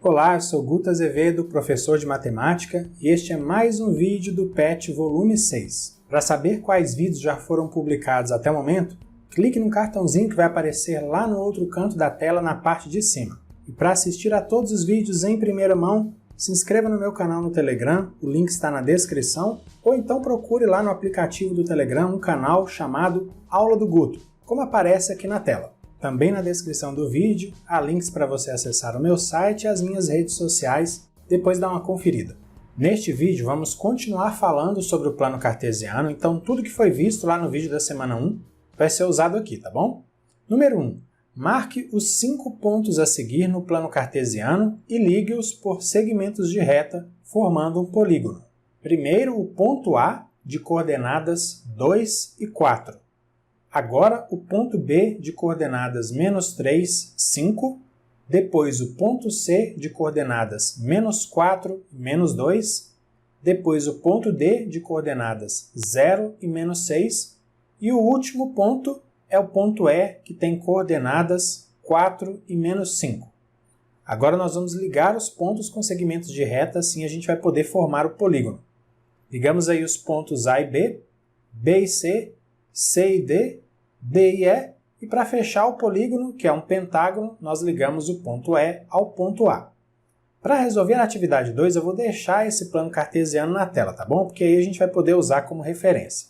Olá, eu sou Guto Azevedo, professor de matemática, e este é mais um vídeo do PET volume 6. Para saber quais vídeos já foram publicados até o momento, clique no cartãozinho que vai aparecer lá no outro canto da tela na parte de cima. E para assistir a todos os vídeos em primeira mão, se inscreva no meu canal no Telegram, o link está na descrição, ou então procure lá no aplicativo do Telegram um canal chamado Aula do Guto, como aparece aqui na tela. Também na descrição do vídeo há links para você acessar o meu site e as minhas redes sociais, depois dá uma conferida. Neste vídeo vamos continuar falando sobre o plano cartesiano, então tudo que foi visto lá no vídeo da semana 1 vai ser usado aqui, tá bom? Número 1. Marque os 5 pontos a seguir no plano cartesiano e ligue-os por segmentos de reta, formando um polígono. Primeiro o ponto A, de coordenadas 2 e 4. Agora o ponto B, de coordenadas -3, 5. Depois o ponto C, de coordenadas -4 e -2. Depois o ponto D, de coordenadas 0 e -6. E o último ponto é o ponto E, que tem coordenadas 4 e -5. Agora nós vamos ligar os pontos com segmentos de reta, assim a gente vai poder formar o polígono. Ligamos aí os pontos A e B, B e C, C e D, D e E, e para fechar o polígono, que é um pentágono, nós ligamos o ponto E ao ponto A. Para resolver a atividade 2, eu vou deixar esse plano cartesiano na tela, tá bom? Porque aí a gente vai poder usar como referência.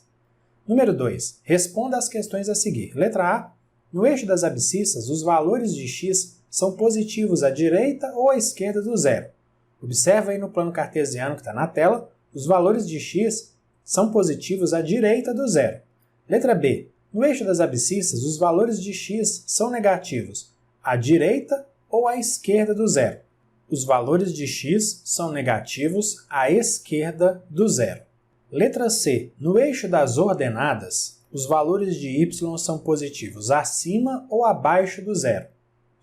Número 2. Responda às questões a seguir. Letra A. No eixo das abscissas, os valores de x são positivos à direita ou à esquerda do zero. Observa aí no plano cartesiano que está na tela, os valores de x são positivos à direita do zero. Letra B. No eixo das abscissas, os valores de x são negativos à direita ou à esquerda do zero. Os valores de x são negativos à esquerda do zero. Letra C. No eixo das ordenadas, os valores de y são positivos acima ou abaixo do zero.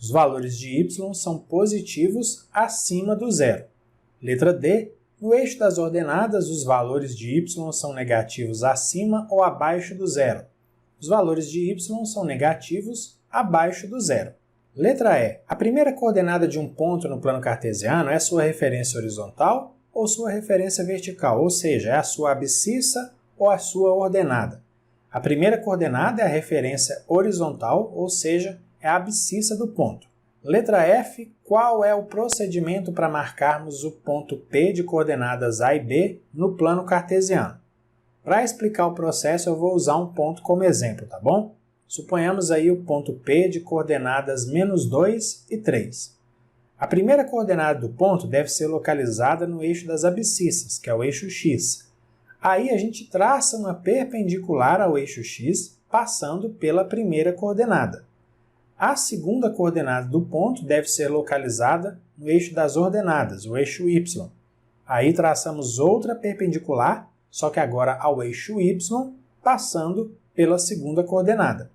Os valores de y são positivos acima do zero. Letra D. No eixo das ordenadas, os valores de y são negativos acima ou abaixo do zero. Os valores de y são negativos abaixo do zero. Letra E. A primeira coordenada de um ponto no plano cartesiano é sua referência horizontal ou sua referência vertical, ou seja, é a sua abscissa ou a sua ordenada. A primeira coordenada é a referência horizontal, ou seja, é a abscissa do ponto. Letra F. Qual é o procedimento para marcarmos o ponto P de coordenadas A e B no plano cartesiano? Para explicar o processo, eu vou usar um ponto como exemplo, tá bom? Suponhamos aí o ponto P de coordenadas -2 e 3. A primeira coordenada do ponto deve ser localizada no eixo das abscissas, que é o eixo x. Aí a gente traça uma perpendicular ao eixo x, passando pela primeira coordenada. A segunda coordenada do ponto deve ser localizada no eixo das ordenadas, o eixo y. Aí traçamos outra perpendicular, só que agora ao eixo y, passando pela segunda coordenada.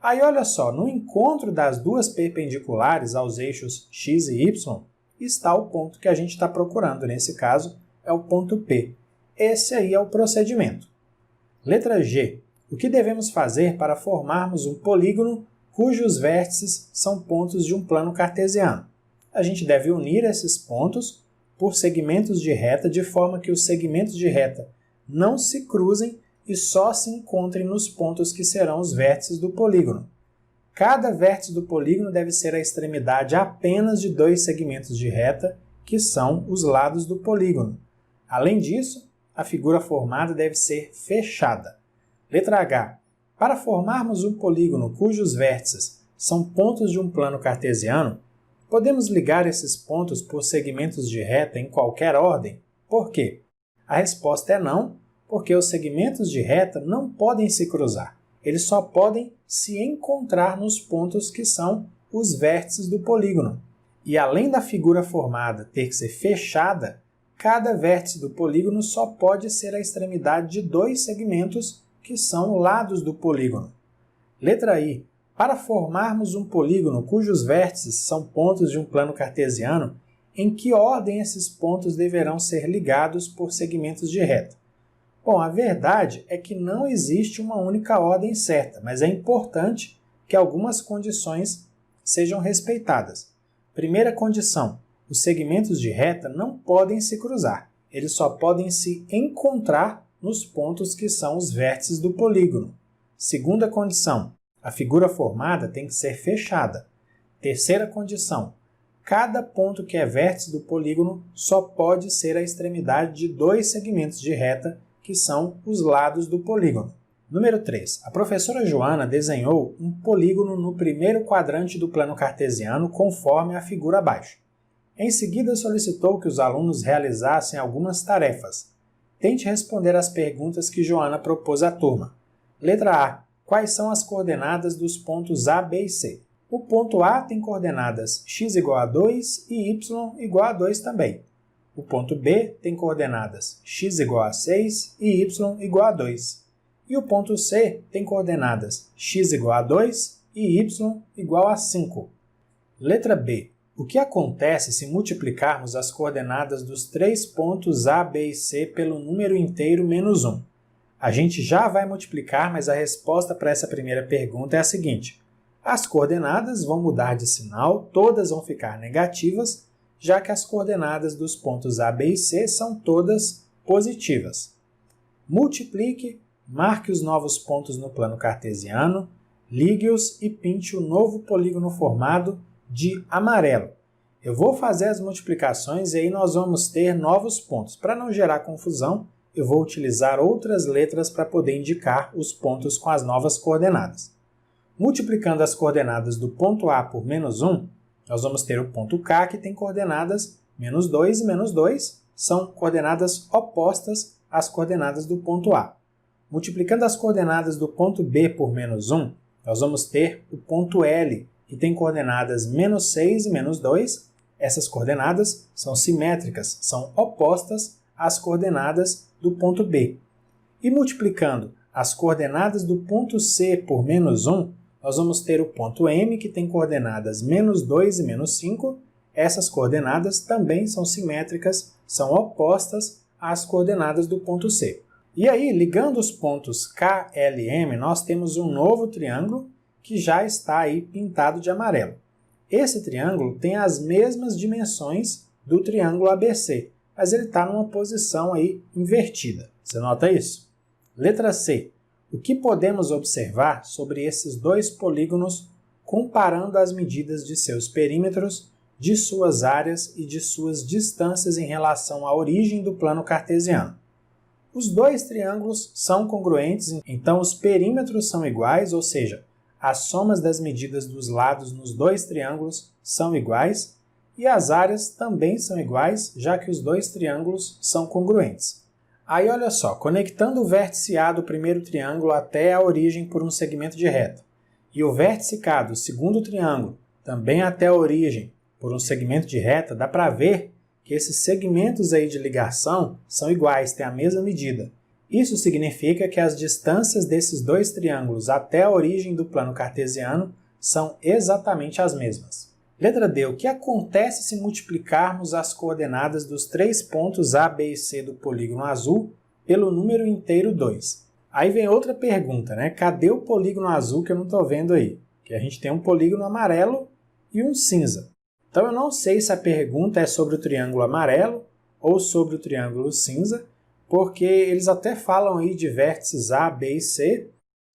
Aí olha só, no encontro das duas perpendiculares aos eixos x e y, está o ponto que a gente está procurando, nesse caso é o ponto P. Esse aí é o procedimento. Letra G. O que devemos fazer para formarmos um polígono cujos vértices são pontos de um plano cartesiano? A gente deve unir esses pontos por segmentos de reta de forma que os segmentos de reta não se cruzem e só se encontrem nos pontos que serão os vértices do polígono. Cada vértice do polígono deve ser a extremidade apenas de 2 segmentos de reta, que são os lados do polígono. Além disso, a figura formada deve ser fechada. Letra H. Para formarmos um polígono cujos vértices são pontos de um plano cartesiano, podemos ligar esses pontos por segmentos de reta em qualquer ordem? Por quê? A resposta é não, porque os segmentos de reta não podem se cruzar. Eles só podem se encontrar nos pontos que são os vértices do polígono. E além da figura formada ter que ser fechada, cada vértice do polígono só pode ser a extremidade de 2 segmentos que são lados do polígono. Letra I. Para formarmos um polígono cujos vértices são pontos de um plano cartesiano, em que ordem esses pontos deverão ser ligados por segmentos de reta? Bom, a verdade é que não existe uma única ordem certa, mas é importante que algumas condições sejam respeitadas. Primeira condição, os segmentos de reta não podem se cruzar, eles só podem se encontrar nos pontos que são os vértices do polígono. Segunda condição, a figura formada tem que ser fechada. Terceira condição, cada ponto que é vértice do polígono só pode ser a extremidade de dois segmentos de reta, que são os lados do polígono. Número 3. A professora Joana desenhou um polígono no primeiro quadrante do plano cartesiano conforme a figura abaixo. Em seguida, solicitou que os alunos realizassem algumas tarefas. Tente responder às perguntas que Joana propôs à turma. Letra A. Quais são as coordenadas dos pontos A, B e C? O ponto A tem coordenadas x igual a 2 e y igual a 2 também. O ponto B tem coordenadas x igual a 6 e y igual a 2. E o ponto C tem coordenadas x igual a 2 e y igual a 5. Letra B. O que acontece se multiplicarmos as coordenadas dos três pontos A, B e C pelo número inteiro menos 1? A gente já vai multiplicar, mas a resposta para essa primeira pergunta é a seguinte. As coordenadas vão mudar de sinal, todas vão ficar negativas, já que as coordenadas dos pontos A, B e C são todas positivas. Multiplique, marque os novos pontos no plano cartesiano, ligue-os e pinte o novo polígono formado de amarelo. Eu vou fazer as multiplicações e aí nós vamos ter novos pontos. Para não gerar confusão, eu vou utilizar outras letras para poder indicar os pontos com as novas coordenadas. Multiplicando as coordenadas do ponto A por menos 1, nós vamos ter o ponto K, que tem coordenadas menos 2 e menos 2, são coordenadas opostas às coordenadas do ponto A. Multiplicando as coordenadas do ponto B por menos 1, nós vamos ter o ponto L, que tem coordenadas menos 6 e menos 2. Essas coordenadas são simétricas, são opostas às coordenadas do ponto B. E multiplicando as coordenadas do ponto C por menos 1, nós vamos ter o ponto M, que tem coordenadas menos 2 e menos 5. Essas coordenadas também são simétricas, são opostas às coordenadas do ponto C. E aí, ligando os pontos K, L e M, nós temos um novo triângulo que já está aí pintado de amarelo. Esse triângulo tem as mesmas dimensões do triângulo ABC, mas ele está numa posição aí invertida. Você nota isso? Letra C. O que podemos observar sobre esses dois polígonos comparando as medidas de seus perímetros, de suas áreas e de suas distâncias em relação à origem do plano cartesiano? Os dois triângulos são congruentes, então os perímetros são iguais, ou seja, as somas das medidas dos lados nos dois triângulos são iguais, e as áreas também são iguais, já que os dois triângulos são congruentes. Aí olha só, conectando o vértice A do primeiro triângulo até a origem por um segmento de reta, e o vértice K do segundo triângulo também até a origem por um segmento de reta, dá para ver que esses segmentos aí de ligação são iguais, têm a mesma medida. Isso significa que as distâncias desses dois triângulos até a origem do plano cartesiano são exatamente as mesmas. Letra D. O que acontece se multiplicarmos as coordenadas dos três pontos A, B e C do polígono azul pelo número inteiro 2? Aí vem outra pergunta, né? Cadê o polígono azul que eu não estou vendo aí? Que a gente tem um polígono amarelo e um cinza. Então eu não sei se a pergunta é sobre o triângulo amarelo ou sobre o triângulo cinza, porque eles até falam aí de vértices A, B e C,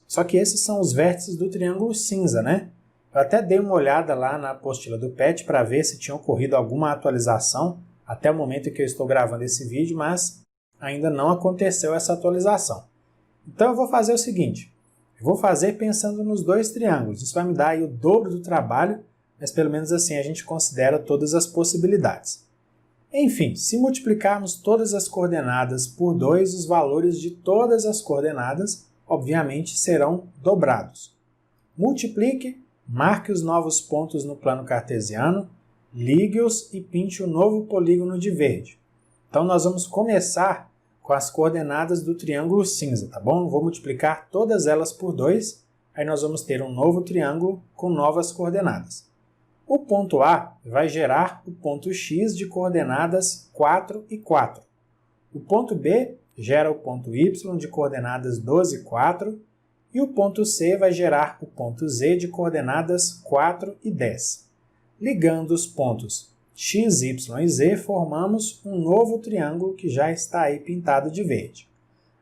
só que esses são os vértices do triângulo cinza, né? Eu até dei uma olhada lá na apostila do PET para ver se tinha ocorrido alguma atualização até o momento em que eu estou gravando esse vídeo, mas ainda não aconteceu essa atualização. Então eu vou fazer o seguinte, eu vou fazer pensando nos dois triângulos, isso vai me dar aí o dobro do trabalho, mas pelo menos assim a gente considera todas as possibilidades. Enfim, se multiplicarmos todas as coordenadas por 2, os valores de todas as coordenadas, obviamente, serão dobrados. Multiplique, marque os novos pontos no plano cartesiano, ligue-os e pinte o novo polígono de verde. Então, nós vamos começar com as coordenadas do triângulo cinza, tá bom? Vou multiplicar todas elas por 2, aí nós vamos ter um novo triângulo com novas coordenadas. O ponto A vai gerar o ponto X de coordenadas 4 e 4. O ponto B gera o ponto Y de coordenadas 12 e 4. E o ponto C vai gerar o ponto Z de coordenadas 4 e 10. Ligando os pontos x, y e z, formamos um novo triângulo que já está aí pintado de verde.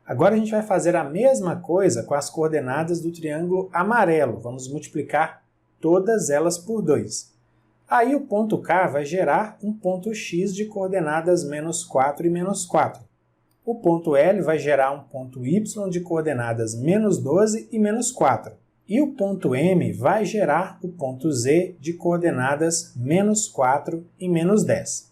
Agora a gente vai fazer a mesma coisa com as coordenadas do triângulo amarelo. Vamos multiplicar todas elas por 2. Aí o ponto K vai gerar um ponto X de coordenadas menos 4 e menos 4. O ponto L vai gerar um ponto Y de coordenadas menos 12 e menos 4. E o ponto M vai gerar o ponto Z de coordenadas menos 4 e menos 10.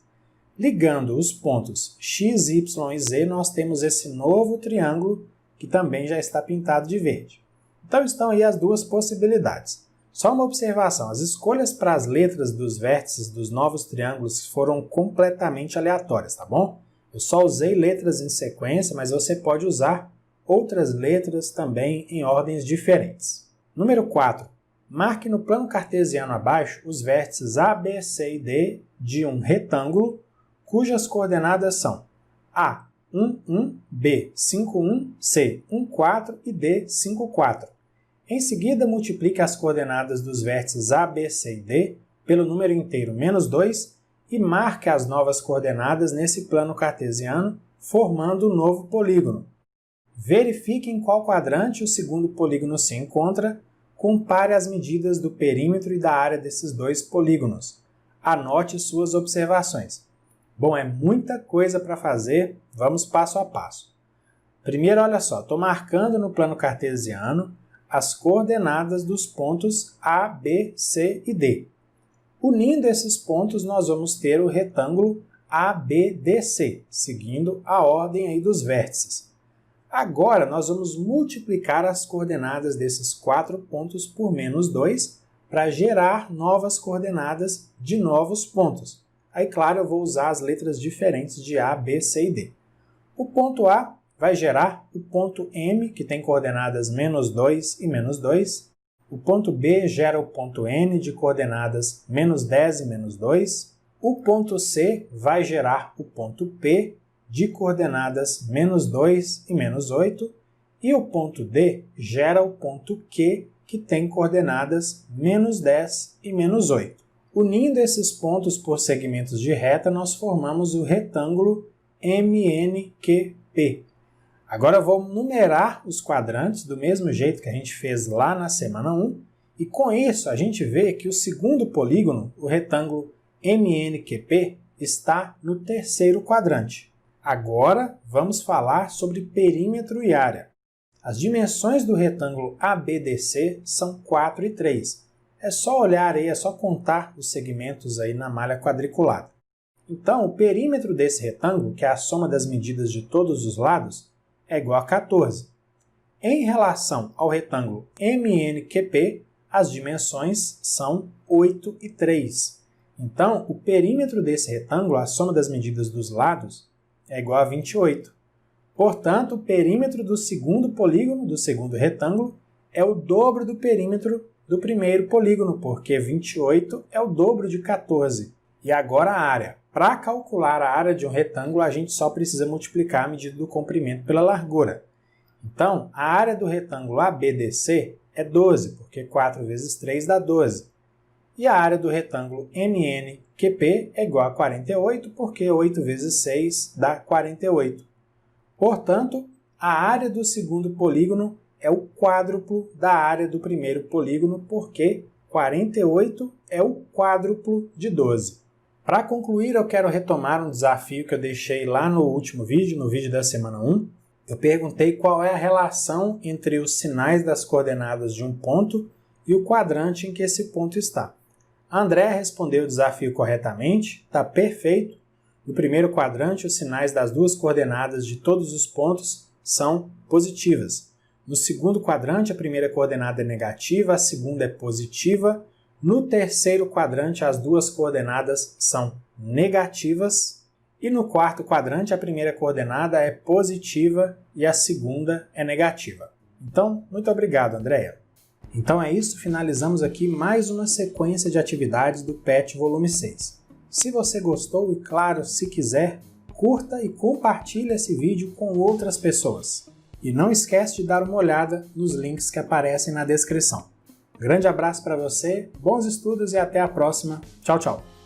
Ligando os pontos X, Y e Z, nós temos esse novo triângulo que também já está pintado de verde. Então estão aí as duas possibilidades. Só uma observação, as escolhas para as letras dos vértices dos novos triângulos foram completamente aleatórias, tá bom? Eu só usei letras em sequência, mas você pode usar outras letras também em ordens diferentes. Número 4. Marque no plano cartesiano abaixo os vértices A, B, C e D de um retângulo cujas coordenadas são A, 1, 1, B, 5, 1, C, 1, 4 e D, 5, 4. Em seguida, multiplique as coordenadas dos vértices A, B, C e D pelo número inteiro menos 2 e marque as novas coordenadas nesse plano cartesiano, formando um novo polígono. Verifique em qual quadrante o segundo polígono se encontra, compare as medidas do perímetro e da área desses dois polígonos. Anote suas observações. Bom, é muita coisa para fazer, vamos passo a passo. Primeiro, olha só, estou marcando no plano cartesiano as coordenadas dos pontos A, B, C e D. Unindo esses pontos, nós vamos ter o retângulo ABDC, seguindo a ordem aí dos vértices. Agora, nós vamos multiplicar as coordenadas desses 4 pontos por menos 2 para gerar novas coordenadas de novos pontos. Aí, claro, eu vou usar as letras diferentes de A, B, C e D. O ponto A vai gerar o ponto M, que tem coordenadas menos 2 e menos 2. O ponto B gera o ponto N, de coordenadas menos 10 e menos 2. O ponto C vai gerar o ponto P, de coordenadas menos 2 e menos 8. E o ponto D gera o ponto Q, que tem coordenadas menos 10 e menos 8. Unindo esses pontos por segmentos de reta, nós formamos o retângulo MNQP. Agora eu vou numerar os quadrantes do mesmo jeito que a gente fez lá na semana 1, e com isso a gente vê que o segundo polígono, o retângulo MNQP, está no terceiro quadrante. Agora vamos falar sobre perímetro e área. As dimensões do retângulo ABDC são 4 e 3. É só olhar aí, é só contar os segmentos aí na malha quadriculada. Então, o perímetro desse retângulo, que é a soma das medidas de todos os lados, é igual a 14. Em relação ao retângulo MNQP, as dimensões são 8 e 3. Então, o perímetro desse retângulo, a soma das medidas dos lados, é igual a 28. Portanto, o perímetro do segundo polígono, do segundo retângulo, é o dobro do perímetro do primeiro polígono, porque 28 é o dobro de 14. E agora a área. Para calcular a área de um retângulo, a gente só precisa multiplicar a medida do comprimento pela largura. Então, a área do retângulo ABDC é 12, porque 4 vezes 3 dá 12. E a área do retângulo MNQP é igual a 48, porque 8 vezes 6 dá 48. Portanto, a área do segundo polígono é o quádruplo da área do primeiro polígono, porque 48 é o quádruplo de 12. Para concluir, eu quero retomar um desafio que eu deixei lá no último vídeo, no vídeo da semana 1. Eu perguntei qual é a relação entre os sinais das coordenadas de um ponto e o quadrante em que esse ponto está. A Andréa respondeu o desafio corretamente, está perfeito. No primeiro quadrante, os sinais das duas coordenadas de todos os pontos são positivas. No segundo quadrante, a primeira coordenada é negativa, a segunda é positiva. No terceiro quadrante, as duas coordenadas são negativas. E no quarto quadrante, a primeira coordenada é positiva e a segunda é negativa. Então, muito obrigado, Andréa. Então é isso, finalizamos aqui mais uma sequência de atividades do PET Volume 6. Se você gostou e, claro, se quiser, curta e compartilhe esse vídeo com outras pessoas. E não esquece de dar uma olhada nos links que aparecem na descrição. Grande abraço para você, bons estudos e até a próxima. Tchau, tchau!